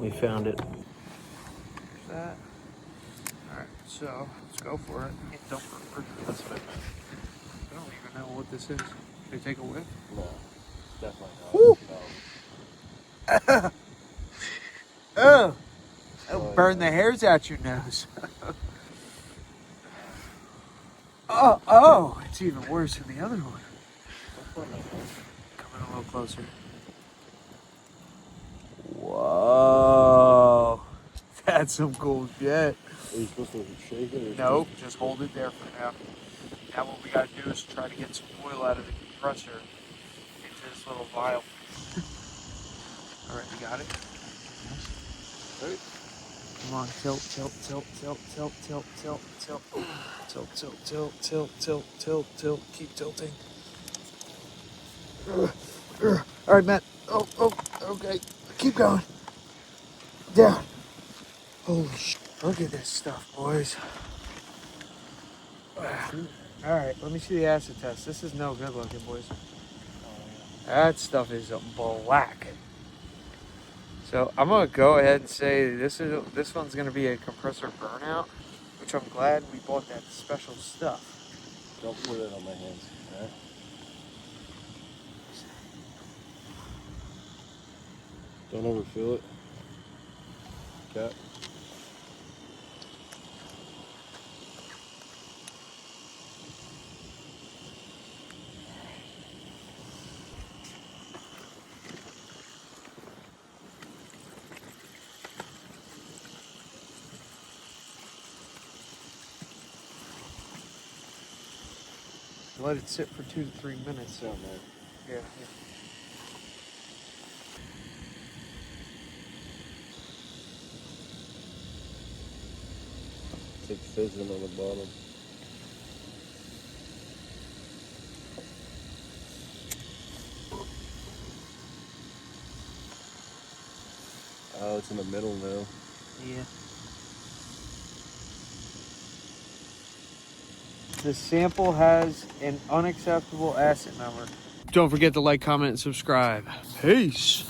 We found it. There's that. Alright, so let's go for it. Don't refrigerate this bit. I don't even know what this is. Should I take a whiff? No, definitely not. Woo! No. Oh! It'll burn the hairs out your nose. Oh! It's even worse than the other one. Coming a little closer. Whoa! That's some cool shit. Are you supposed to shake it? Or Nope, just hold it there for now. Now what we gotta do is try to get some oil out of the compressor into this little vial. Alright, you got it? Right. Come on, tilt, tilt, tilt, tilt, tilt, tilt, tilt, tilt. Tilt, tilt, tilt, tilt, tilt, tilt, tilt. Keep tilting. Alright, Matt. Oh, okay. Keep going. Down. Holy shit. Look at this stuff, boys. Alright, let me see the acid test. This is no good looking, boys. That stuff is black. So I'm gonna go ahead and say this one's gonna be a compressor burnout, which I'm glad we bought that special stuff. Don't put it on my hands, alright? Don't overfill it. Cap. Let it sit for 2 to 3 minutes. Down there. Yeah. It's like fizzing on the bottom. Oh, it's in the middle now. Yeah. The sample has an unacceptable acid number. Don't forget to like, comment, and subscribe. Peace.